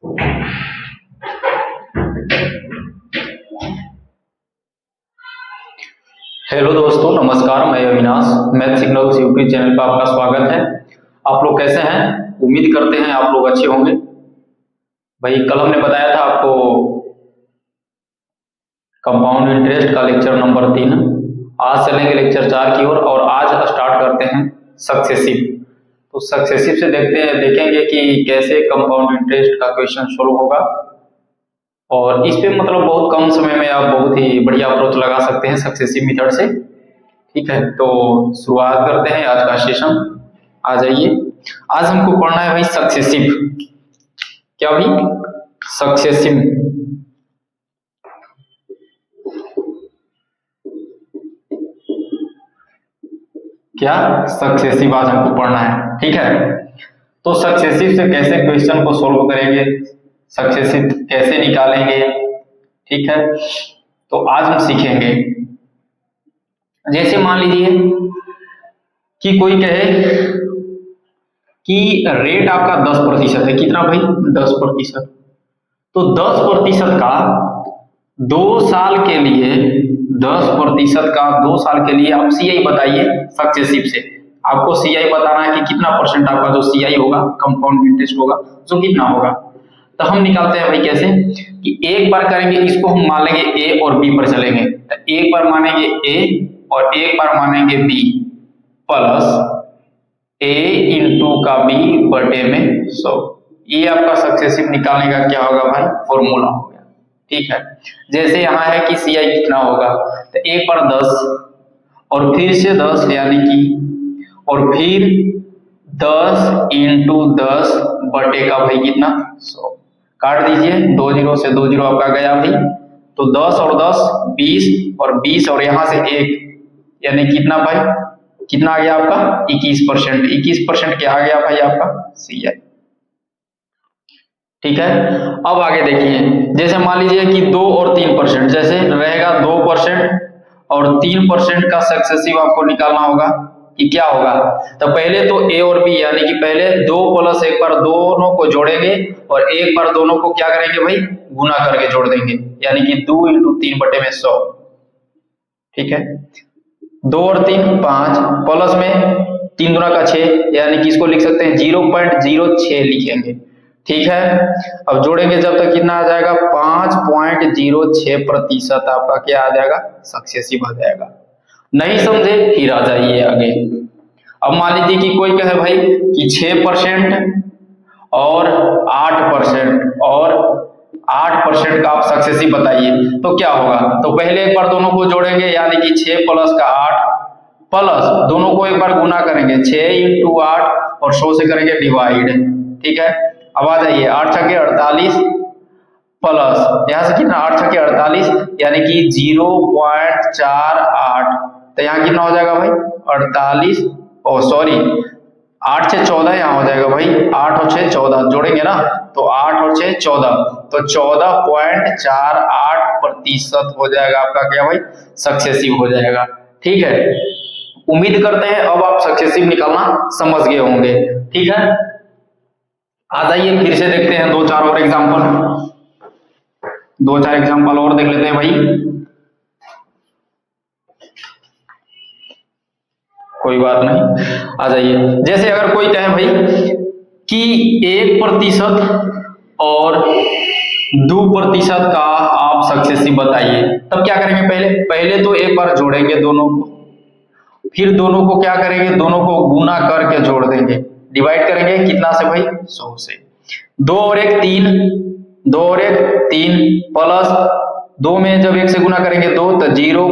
Hello दोस्तों, नमस्कार। मैं Avinash, math signals YouTube channel पर आपका स्वागत है। आप लोग कैसे हैं? उम्मीद करते हैं आप लोग अच्छे होंगे। भाई कल हमने बताया था आपको कंपाउंड इंटरेस्ट का लेक्चर नंबर 3। आज चलेंगे लेक्चर 4 की ओर और आज स्टार्ट करते हैं सक्सेसिव। तो सक्सेसिव से देखेंगे कि कैसे कंपाउंड इंटरेस्ट का क्वेश्चन सोल्व होगा और इस पे मतलब बहुत कम समय में आप बहुत ही बढ़िया अप्रोच लगा सकते हैं सक्सेसिव मेथड से। ठीक है, तो शुरुआत करते हैं आज का सेशन। आ जाइए, आज हमको पढ़ना है भाई सक्सेसिव। क्या भाई? सक्सेसिव। क्या? सक्सेसिव आज हमको पढ़ना है। ठीक है, तो सक्सेसिव से कैसे क्वेश्चन को सोल्व करेंगे, सक्सेसिव कैसे निकालेंगे, ठीक है, तो आज हम सीखेंगे। जैसे मान लीजिए कि कोई कहे कि रेट आपका 10% है। कितना भाई? 10%। तो 10% का 2 साल के लिए 10% का 2 साल के लिए आप सीआई बताइए सक्सेसिव से। आपको सीआई बताना है कि कितना परसेंट आपका जो सीआई होगा, कंपाउंड इंटरेस्ट होगा, जो कितना होगा। तो हम निकालते हैं भाई कैसे कि एक बार करेंगे इसको, हम मान लेंगे ए और बी पर चलेंगे। तो एक बार मानेंगे ए और एक बार मानेंगे बी प्लस ए इंटू का बी बटे में 100। ये आपका सक्सेसिव निकालने का क्या होगा भाई? फॉर्मूला हो गया। ठीक है, जैसे यहाँ है कि सी आई कितना होगा, तो एक बार 10 और फिर से 10 यानी कि और फिर 10 इंटू 10 बटे का भाई कितना? 100। काट दीजिए, 2 0 से 2 0 आपका गया भाई। तो 10 और 10 20 और 20 और यहाँ से 1 यानी कितना भाई? कितना आ गया आपका? 21%। 21% क्या आ गया भाई आपका? सी आई। ठीक है, अब आगे देखिए, जैसे मान लीजिए कि 2 और 3%, जैसे रहेगा 2% और 3% का सक्सेसिव आपको निकालना होगा कि क्या होगा। तो पहले तो ए और बी यानी कि पहले 2 प्लस एक बार दोनों को जोड़ेंगे और एक बार दोनों को क्या करेंगे भाई? गुना करके जोड़ देंगे, यानी कि 2 इंटू 3 बटे में 100। ठीक है, 2 और 3 5 प्लस में 3 गुना का 6 यानी कि इसको लिख सकते हैं 0.06 लिखेंगे। ठीक है, अब जोड़ेंगे जब तक कितना आ जाएगा? 5.06% आपका क्या आ जाएगा? सक्सेसिव आ जाएगा। नहीं समझे फिर आ जाइए आगे। अब मान लीजिए कि कोई कहे भाई कि 6% और 8% और 8% का आप सक्सेसिव बताइए, तो क्या होगा? तो पहले एक बार दोनों को जोड़ेंगे यानी कि 6 प्लस का 8 प्लस दोनों को एक बार गुना करेंगे 6 इंटू 8 और 100 से करेंगे डिवाइड। ठीक है, अब आ जाइए 8 छके 48 प्लस यहाँ से कितना? 8 छके 48 यानी कि 0.48। तो यहाँ कितना हो जाएगा भाई? 48 ओ सॉरी 8 से 14 यहाँ हो जाएगा भाई। 8 और 6 14 जोड़ेंगे ना, तो 8 और 6 14, तो 14.48% हो जाएगा आपका क्या भाई? सक्सेसिव हो जाएगा। ठीक है, उम्मीद करते हैं अब आप सक्सेसिव निकालना समझ गए होंगे। ठीक है, आ जाइए फिर से देखते हैं 2-4 और एग्जांपल। 2-4 एग्जांपल और देख लेते हैं भाई। कोई बात नहीं, आ जाइए। जैसे अगर कोई कहे भाई कि 1% और 2% का आप सक्सेसिव बताइए, तब क्या करेंगे? पहले तो एक बार जोड़ेंगे दोनों को, फिर दोनों को क्या करेंगे? दोनों को गुना करके जोड़ देंगे, डिवाइड करेंगे कितना से भाई? 100 से। 2 और 1 3, 2 और 1 3 प्लस 2 में जब 1 से गुना करेंगे 2, तो 0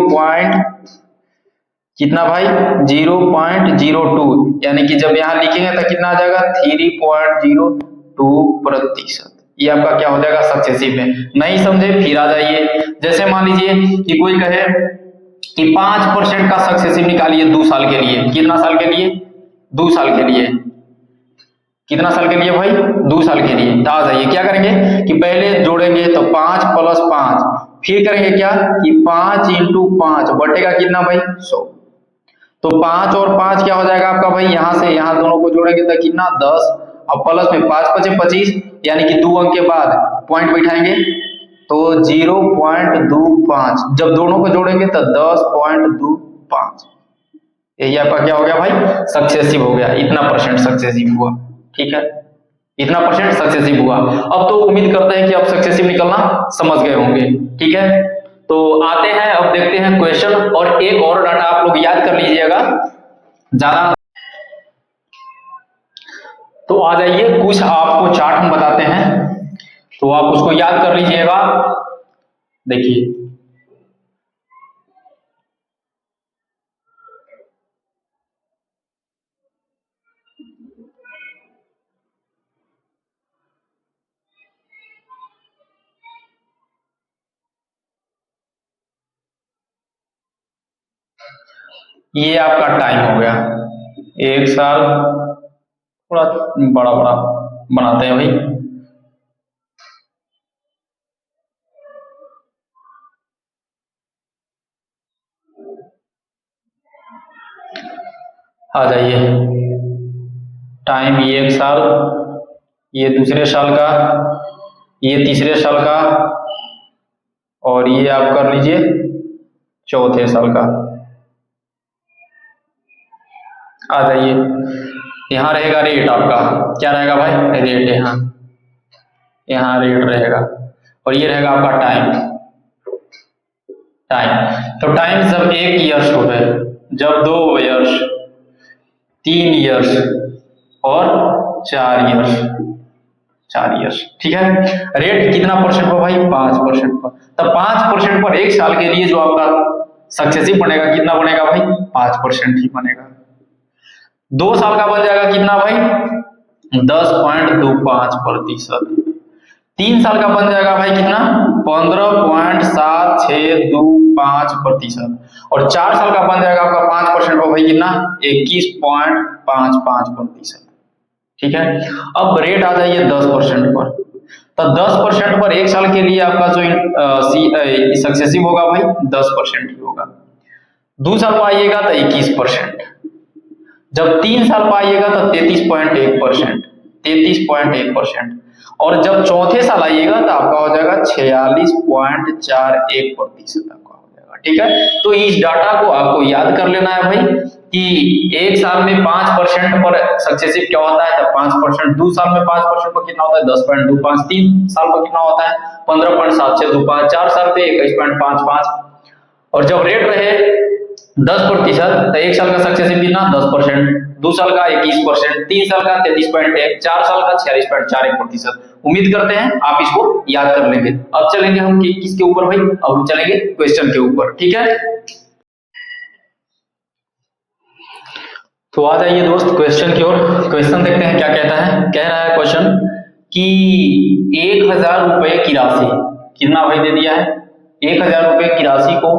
कितना भाई? 0.02 यानी कि जब यहाँ लिखेंगे तो कितना आ जाएगा? 3.02%। ये आपका क्या हो जाएगा? सक्सेसिव में। नहीं समझे फिर आ जाइए। जैसे मान लीजिए कि कोई कहे कि 5% का सक्सेसिव निकालिए 2 साल के लिए। कितना साल के लिए? 2 साल के लिए। कितना साल के लिए भाई? 2 साल के लिए। तो आ जाइए क्या करेंगे कि पहले जोड़ेंगे तो 5 प्लस 5, फिर करेंगे क्या कि 5 इंटू 5 बटेगा कितना भाई? 100। तो 5 और 5 क्या हो जाएगा आपका भाई? यहाँ से यहाँ दोनों को जोड़ेंगे तो कितना? 10 अब प्लस में 5 × 5 = 25, यानी कि 2 अंक के बाद पॉइंट बैठाएंगे तो 0.25, जब दोनों को जोड़ेंगे तो 10.25। यही आपका क्या हो गया भाई, सक्सेसिव हो गया, इतना परसेंट सक्सेसिव हुआ। ठीक है, इतना परसेंट सक्सेसिव हुआ। अब तो उम्मीद करते हैं कि आप सक्सेसिव निकलना समझ गए होंगे। ठीक है, तो आते हैं अब देखते हैं क्वेश्चन, और एक और डाटा आप लोग याद कर लीजिएगा ज्यादा। तो आ जाइए, कुछ आपको चार्ट हम बताते हैं, तो आप उसको याद कर लीजिएगा। देखिए, ये आपका टाइम हो गया, एक साल, थोड़ा बड़ा बड़ा बनाते हैं भाई। आ जाइए, टाइम ये एक साल, ये दूसरे साल का, ये तीसरे साल का, और ये आप कर लीजिए चौथे साल का। आ जाइए, यहाँ रहेगा रेट आपका, क्या रहेगा भाई, रेट, यहाँ रेट रहेगा, और ये रहेगा आपका टाइम। तो टाइम जब 1 ईयर्स हो गए, जब 2 ईयर्स, 3 ईयर्स और 4 ईयर्स, 4 ईयर्स। ठीक है, रेट कितना परसेंट पर भाई, 5% पर। तब 5% पर एक साल के लिए जो आपका सक्सेसिव बनेगा, कितना बनेगा भाई, 5% ही बनेगा। 2 साल का बन जाएगा कितना भाई, 10.25%। 3 साल का बन जाएगा भाई कितना, 15.7625%। और 4 साल का बन जाएगा आपका 5% पर भाई कितना, 21.55%। ठीक है, अब रेट आ जाइए 10% पर। तो 10% पर एक साल के लिए आपका जो सक्सेसिव होगा भाई 10% ही होगा। 2 साल पाइएगा तो 21%, जब 3 साल पाइएगा तो 33.1%, 33.1%, और जब चौथे साल आइएगा तो आपका हो जाएगा 46.41% आपका हो जाएगा। ठीक है, तो इस डाटा को आपको याद कर लेना है भाई, कि एक साल में 5% पर सक्सेसिव क्या होता है, तो 5%, 2 साल में 5% पर कितना होता है, 10.25, 3 साल पर कितना होता है, 15.7625, 4 साल पे 21.55, और जब रेट रहे 10%, तो एक साल का सक्सेसिव कितना, 10%, 2 साल का 21%, 3 साल का 33.1, 4 साल का 46.41%। उम्मीद करते हैं आप इसको याद कर लेंगे। अब चलेंगे हम किसके ऊपर भाई, अब हम चलेंगे क्वेश्चन के ऊपर। ठीक है, तो आ जाइए दोस्त क्वेश्चन की ओर। क्वेश्चन देखते हैं क्या कहता है। कह रहा है क्वेश्चन कि 1000 रुपए की राशि, कितना भाई दे दिया है, 1000 रुपए की राशि को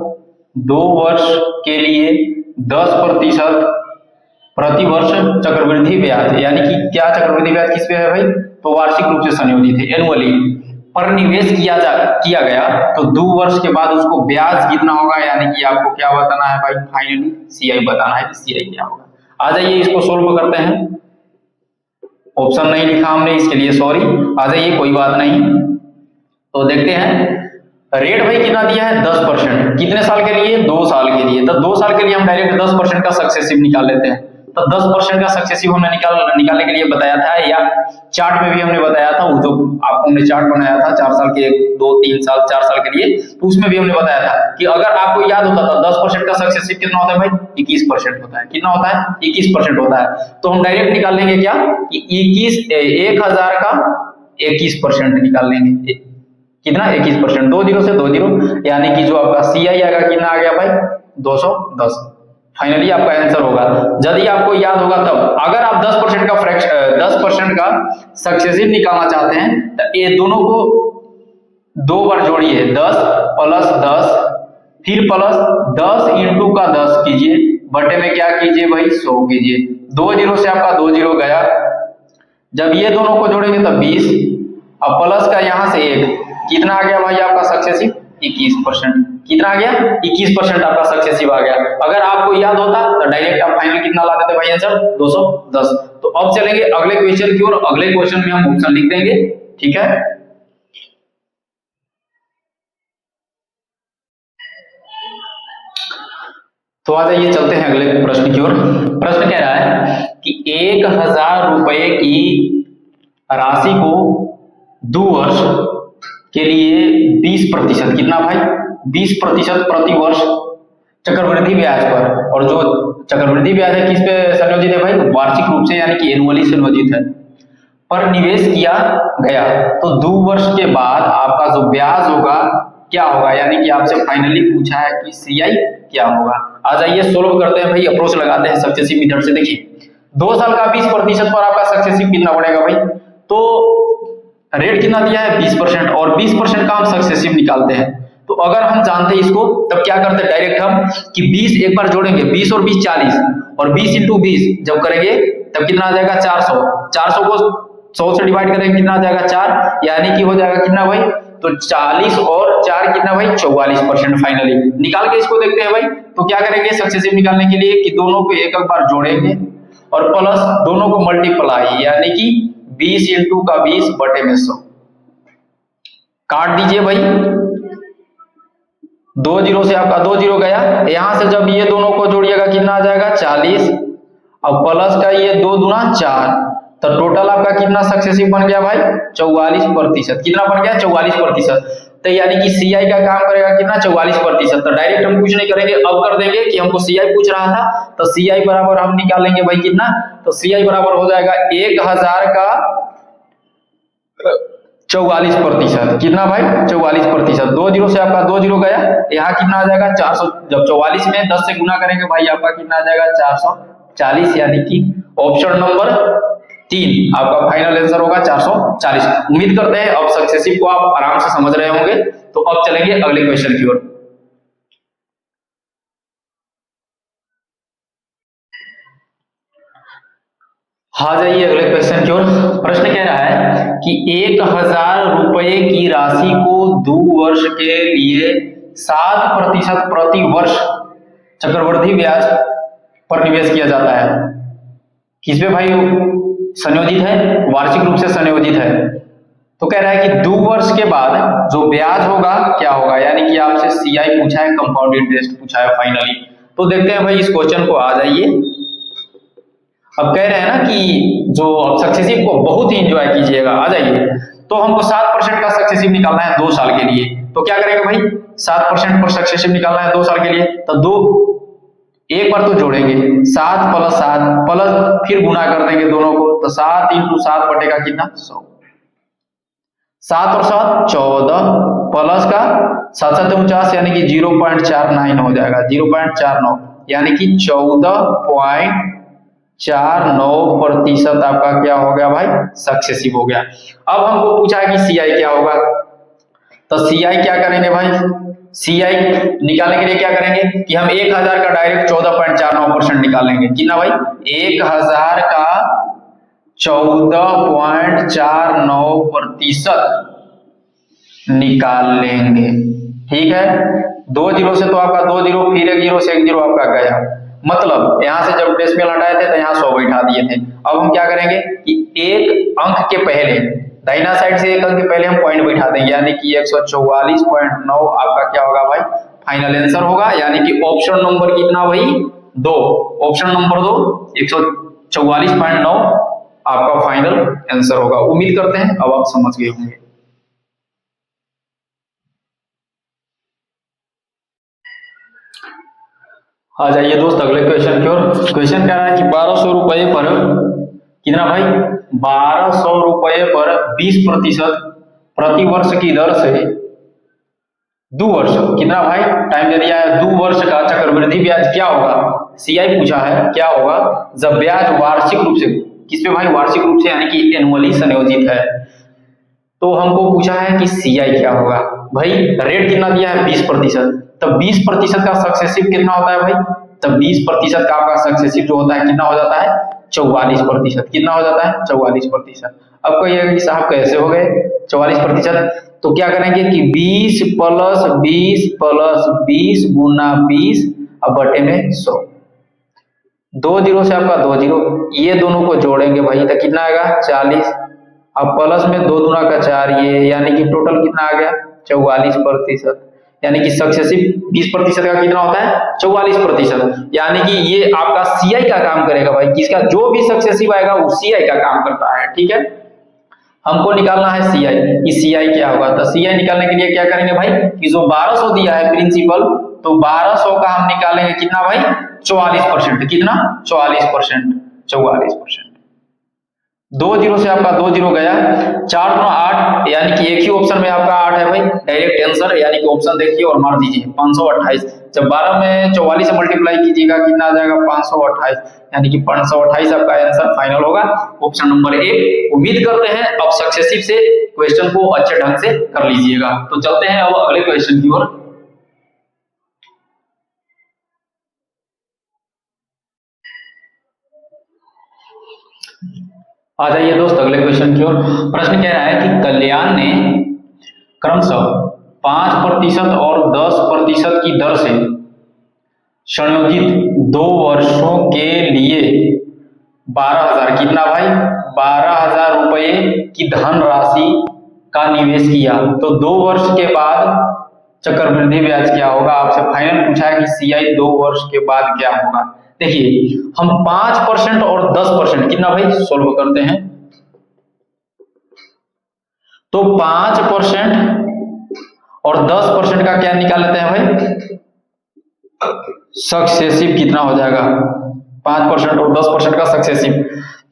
2 वर्ष के लिए 10% प्रति वर्ष चक्रवृद्धि ब्याज, यानी कि क्या चक्रवृद्धि ब्याज किस पे है भाई, तो वार्षिक रूप से संयोजित है, एनुअली, पर निवेश किया गया, तो 2 वर्ष के बाद उसको ब्याज कितना होगा, यानी कि आपको क्या बताना है भाई, फाइनली सीआई बताना है कि सीआई क्या होगा। आ जाइए इसको सोल्व करते हैं। ऑप्शन नहीं लिखा हमने, इसके लिए सॉरी। आ जाइए, कोई बात नहीं। तो देखते हैं, रेट भाई कितना दिया है, 10%, कितने साल के लिए, 2 साल के लिए। तो 2 साल के लिए हम डायरेक्ट 10% का सक्सेसिव निकाल लेते हैं। तो 10% का सक्सेसिव हमने निकालने के लिए बताया था, या चार्ट में भी हमने बताया था, वो जो आपको हमने चार्ट बनाया था 4 साल के, 2, 3 साल, 4 साल के लिए, तो उसमें भी हमने बताया था कि अगर आपको याद होता था 10% का सक्सेसिव कितना होता है भाई, 21% होता है। कितना होता है, 21% होता है। तो हम डायरेक्ट निकाल लेंगे क्या, कि 1000 का 21% निकाल लेंगे, कितना, 21%, 2 जीरो से 2 जीरो, यानी कि जो आपका सीआई आएगा कितना आ गया भाई, 210। फाइनली आपका आंसर होगा। यदि आपको याद होगा तब, अगर आप 10% का सक्सेसिव निकालना चाहते हैं, तो ये दोनों को 2 बार जोड़िए, 10 + 10, फिर प्लस 10 × का 10 कीजिए, बटे में क्या कीजिए भाई, 100 कीजिए। 2 जीरो से आपका 2 जीरो गया, जब ये दोनों को जोड़ेंगे तब 20, अब प्लस का यहां से 1, कितना आ गया भाई आपका सक्सेसिव, 21%। कितना आ गया 21% आपका सक्सेसिव आ गया। अगर आपको याद होता तो डायरेक्ट आप फाइनल कितना ला देते भाई आंसर 210। तो अब चलेंगे अगले क्वेश्चन की ओर। अगले क्वेश्चन में हम ऑप्शन लिख देंगे, ठीक है। तो आ जाइए चलते हैं अगले प्रश्न की ओर। प्रश्न कह रहा है कि 1000 रुपए की राशि को 2 वर्ष के लिए 20%, कितना भाई 20% प्रति वर्ष चक्रवृद्धि ब्याज पर, और जो चक्रवृद्धि ब्याज है किस पे संयोजित है भाई, वार्षिक रूप से यानी कि एनुअली संयोजित है, पर निवेश किया गया, तो 2 वर्ष के बाद आपका जो ब्याज होगा क्या होगा, यानी कि आपसे फाइनली पूछा है कि सीआई क्या होगा। आ जाइए सोल्व करते हैं भाई, अप्रोच लगाते हैं सक्सेसिव मेथड से। देखिए 2 साल का 20% पर आपका सक्सेसिव कितना बढ़ेगा भाई, तो रेट कितना दिया है 20%, और 20% का हम सक्सेसिव निकालते हैं। तो अगर हम जानते हैं इसको तब क्या करते हैं, डायरेक्ट हम कि 20 एक बार जोड़ेंगे, 20 और 20 40, और 20 इंटू 20 जब करेंगे तब कितना आ जाएगा 400। 400 को 100 से डिवाइड करेंगे कितना आ जाएगा 4, यानी कि हो जाएगा कितना भाई, तो 40 और 4 कितना भाई 44%। फाइनली निकाल के इसको देखते हैं भाई। तो क्या करेंगे सक्सेसिव निकालने के लिए कि दोनों को एक एक बार जोड़ेंगे और प्लस दोनों को मल्टीप्लाई, यानी कि 20 इंटू का 20 बटे में 100, काट दीजिए भाई। 2 जीरो से आपका 2 जीरो गया, यहां से जब ये दोनों को जोड़िएगा कितना आ जाएगा 40, और प्लस का ये 2 दूना 4, तो टोटल आपका कितना सक्सेसिव बन गया भाई 44%। कितना बन गया 44%। तो यानी कि सीआई का काम करेगा कितना 44%। तो डायरेक्ट हम कुछ नहीं करेंगे, अब कर देंगे कि हमको सीआई पूछ रहा था, तो सीआई बराबर हम निकालेंगे भाई कितना, तो सीआई बराबर हो जाएगा 1000 का 44%। कितना भाई 44%। 2 जीरो से आपका 2 जीरो गया, यहाँ कितना आ जाएगा 400, जब 44 में 10 से गुना करेंगे भाई आपका कितना आ जाएगा 440, यानी कि ऑप्शन नंबर 3 आपका फाइनल आंसर होगा 440। उम्मीद करते हैं अब सक्सेसिव को आप आराम से समझ रहे होंगे। तो अब चलेंगे अगले क्वेश्चन की ओर। आ जाइए अगले क्वेश्चन की ओर। प्रश्न कह रहा है कि 1000 रुपए की राशि को 2 वर्ष के लिए 7% प्रति वर्ष चक्रवृद्धि ब्याज पर निवेश किया जाता है। किसपे भाई संयोजित है, वार्षिक रूप से संयोजित है। तो कह रहा है कि 2 वर्ष के बाद जो ब्याज होगा क्या होगा, यानी कि आपसे सीआई पूछा है, कंपाउंड इंटरेस्ट पूछा है फाइनली। तो देखते हैं भाई इस क्वेश्चन को। आ जाइए, अब कह रहे हैं ना कि जो सक्सेसिव को बहुत ही एंजॉय कीजिएगा। आ जाइए, तो हमको 7% का सक्सेसिव निकालना है 2 साल के लिए। तो क्या करेंगे भाई 7% पर सक्सेसिव निकालना है 2 साल के लिए, तो 2 एक बार तो जोड़ेंगे 7 प्लस 7 प्लस फिर गुना कर देंगे दोनों को, तो 7 इंटू 7 बटेगा कितना 100। 7 और 7 14 प्लस का 7 7 49, यानी कि 0.49 हो जाएगा, 0.49, यानी कि 14.49% आपका क्या हो गया भाई सक्सेसिव हो गया। अब हमको पूछा है कि सीआई क्या होगा, तो सीआई क्या करेंगे भाई, सीआई निकालने के लिए क्या करेंगे कि हम 1000 का डायरेक्ट 14.49% निकालेंगे। कितना भाई 1000 का 14.49% निकाल लेंगे, ठीक है। 2 जीरो से तो आपका 2 जीरो, फिर 1 जीरो से 1 जीरो आपका गया, मतलब यहां से जब डेसिमल हटाए थे तो यहाँ 100 बैठा दिए थे। अब हम क्या करेंगे कि एक अंक के पहले, दाहिना साइड से एक अंक के पहले हम पॉइंट बैठा देंगे, यानी कि 144.9 आपका क्या होगा भाई फाइनल आंसर होगा, यानी कि ऑप्शन नंबर कितना भाई 2, ऑप्शन नंबर 2 144.9 आपका फाइनल आंसर होगा। उम्मीद करते हैं अब आप समझ गए होंगे। आ जाइए दोस्त अगले क्वेश्चन की ओर। क्वेश्चन कह रहा है कि 1200 रुपए पर कितना भाई 1200 रुपए पर 20% प्रति वर्ष की दर से 2 वर्ष, कितना भाई टाइम दे दिया है, 2 वर्ष का चक्रवृद्धि ब्याज क्या होगा, सीआई पूछा है क्या होगा जब ब्याज वार्षिक रूप से, किस पे भाई वार्षिक रूप से यानी कि एनुअली संयोजित है। तो हमको पूछा है कि सीआई क्या होगा। भाई रेट कितना दिया है 20%, तब 20% का सक्सेसिव कितना होता है भाई, तब 20% का आपका सक्सेसिव जो होता है कितना हो जाता है 44%। कितना हो जाता है 44%। अब कहिएगा कि साहब कैसे हो गए 44%, तो क्या करेंगे कि 20 प्लस 20 प्लस 20 गुना 20 अब बटे में 100। 2 जीरो से आपका 2 जीरो, ये दोनों को जोड़ेंगे भाई तो कितना आएगा 40। अब प्लस में 2 दूना का 4, ये यानी कि टोटल कितना आ गया 44%। यानी कि सक्सेसिव 20% का कितना होता है 44%। यानी कि ये आपका सीआई का काम करेगा भाई, किसका जो भी सक्सेसिव आएगा वो सीआई का काम करता है। ठीक है, हमको निकालना है सीआई, कि सीआई क्या होगा। तो सीआई निकालने के लिए क्या करेंगे भाई कि जो 1200 दिया है प्रिंसिपल, तो 1200 का हम निकालेंगे कितना भाई 44%। कितना 44%, 44%। 2 जीरो से आपका 2 जीरो गया, 4 दूना 8, यानी कि एक ही ऑप्शन में आपका 8 है भाई, डायरेक्ट आंसर। यानी कि ऑप्शन देखिए और मार दीजिए 528। जब 12 में 44 से मल्टीप्लाई कीजिएगा कितना आ जाएगा 528, यानी कि 528 आपका आंसर फाइनल होगा, ऑप्शन नंबर ए। उम्मीद करते हैं अब सक्सेसिव से क्वेश्चन को अच्छे ढंग से कर लीजिएगा। तो चलते हैं अब अगले क्वेश्चन की ओर। आ जाइए दोस्त अगले क्वेश्चन की ओर। प्रश्न कह रहा है कि कल्याण ने क्रमशः 5% और 10% की दर से संयोजित 2 वर्षों के लिए 12,000 कितना भाई 12,000 रुपये की धनराशि का निवेश किया। तो 2 वर्ष के बाद चक्रवृद्धि ब्याज क्या होगा, आपसे फाइनल पूछा है कि सीआई 2 वर्ष के बाद क्या होगा। देखिए हम 5% और 10% कितना भाई सोल्व करते हैं। तो 5% और 10% का क्या निकाल लेते हैं भाई सक्सेसिव, कितना हो जाएगा 5% और 10% का सक्सेसिव।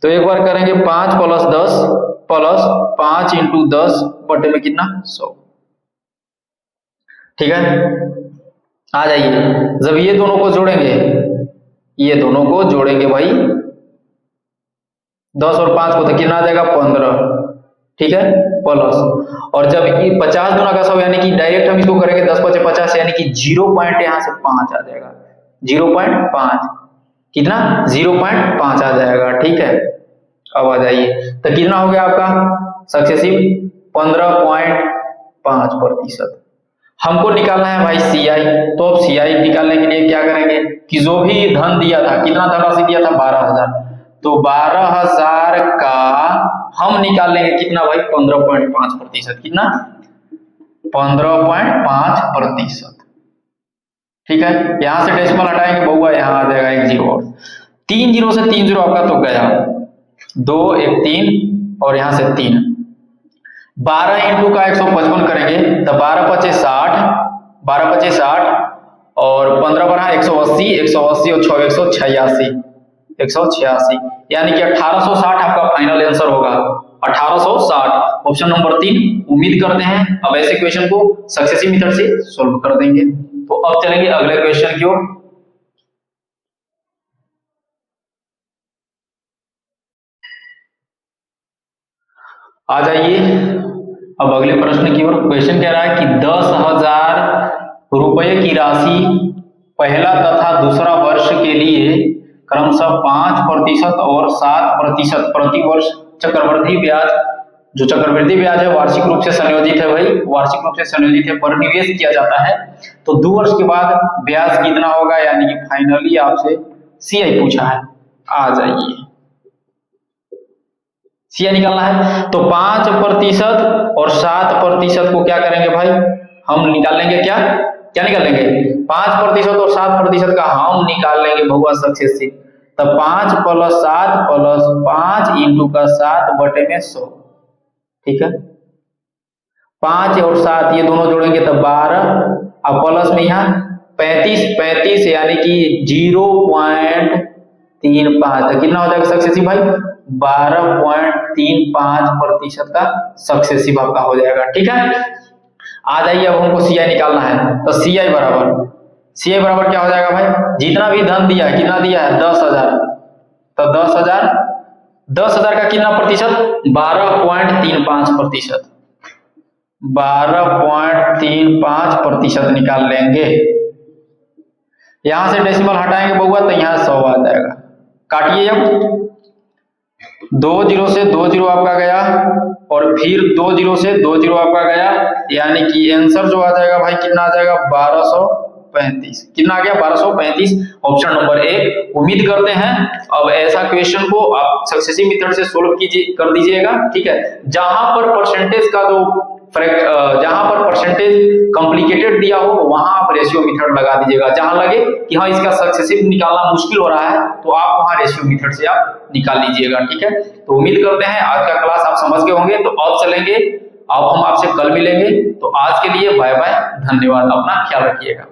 तो एक बार करेंगे 5 प्लस 10 प्लस 5 इंटू 10 बटे में कितना 100। ठीक है, आ जाइए जब ये दोनों को जोड़ेंगे, ये दोनों को जोड़ेंगे भाई 10 और 5 को तो कितना आ जाएगा 15। ठीक है, प्लस और जब 50 दूना का 100 यानी कि डायरेक्ट हम इसको करेंगे 10 पचे 50, यानी कि 0 पॉइंट यहां से 5 आ जाएगा 0.5, कितना 0.5 आ जाएगा। ठीक है, अब आ जाइए तो कितना हो गया आपका सक्सेसिव 15.5%। हमको निकालना है भाई सीआई। तो अब सीआई निकालने के लिए क्या करेंगे कि जो भी धन दिया था, कितना धनराशि दिया था 12,000, तो 12,000 का हम निकाल लेंगे कितना भाई 15.5%। कितना 15.5%। ठीक है, यहां से डेसिमल हटाएंगे बहुआ, यहां आ जाएगा 1 जीरो और 3 जीरो से 3 जीरो आपका तो गया 2 1 3 और यहां से 3। 12 इंटू का 155 करेंगे तो 12 पचे 60, 12 पचे 60 और 15 बढ़ा 180, 180 और 6 186, 186 यानी कि 1860 आपका फाइनल आंसर होगा 1860, ऑप्शन नंबर 3। उम्मीद करते हैं अब ऐसे क्वेश्चन को सक्सेसिव मेथड से सॉल्व कर देंगे। तो अब चलेंगे अगले क्वेश्चन की ओर। आ जाइए अब अगले प्रश्न की ओर। क्वेश्चन कह रहा है कि 10,000 रुपए की राशि पहला तथा दूसरा वर्ष के लिए क्रमशः 5% और 7% प्रति वर्ष चक्रवृद्धि ब्याज, जो चक्रवृद्धि ब्याज है वार्षिक रूप से संयोजित है भाई, वार्षिक रूप से संयोजित है, पर निवेश किया जाता है। तो 2 वर्ष के बाद ब्याज कितना होगा, यानी कि फाइनली आपसे सीआई पूछा है। आ जाइए सीआई निकालना है। तो 5% और 7% को क्या करेंगे भाई हम निकाल लेंगे, क्या क्या निकाल लेंगे 5% और 7% का हम निकाल लेंगे भगवा सक्सेसिव। तो 5 प्लस 7 प्लस 5 इंटू का 7 बटे में 100। ठीक है, 5 और 7 ये दोनों जोड़ेंगे तो 12, अब प्लस में यहाँ 35 यानी कि 0.35, तो कितना हो जाएगा सक्सेसिव भाई 12.35% का सक्सेसिव आपका हो जाएगा। ठीक है, आ जाइए अब हमको सीआई निकालना है। तो सीआई बराबर क्या हो जाएगा भाई, जितना भी धन दिया है, कितना दिया है 10,000, तो 10,000 का कितना प्रतिशत 12.35%, 12.35% निकाल लेंगे। यहां से डेसिमल हटाएंगे बउआ तो यहाँ 100 आ जाएगा। काटिए अब 2 जीरो से 2 जीरो आपका गया और फिर 2 जीरो से 2 जीरो आपका गया, यानी कि आंसर जो आ जाएगा भाई कितना आ जाएगा 1235। कितना आ गया 1235, ऑप्शन नंबर ए। उम्मीद करते हैं अब ऐसा क्वेश्चन को आप सक्सेसिव मेथड से सोल्व कीजिए कर दीजिएगा, ठीक है। जहां पर परसेंटेज का जो जहां पर परसेंटेज कॉम्प्लिकेटेड दिया हो वहां आप रेशियो मेथड लगा दीजिएगा। जहां लगे कि हाँ इसका सक्सेसिव निकालना मुश्किल हो रहा है तो आप वहां रेशियो मेथड से आप निकाल लीजिएगा, ठीक है। तो उम्मीद करते हैं आज का क्लास आप समझ गए होंगे। तो अब चलेंगे, अब हम आपसे कल मिलेंगे। तो आज के लिए बाय बाय, धन्यवाद, अपना ख्याल रखिएगा।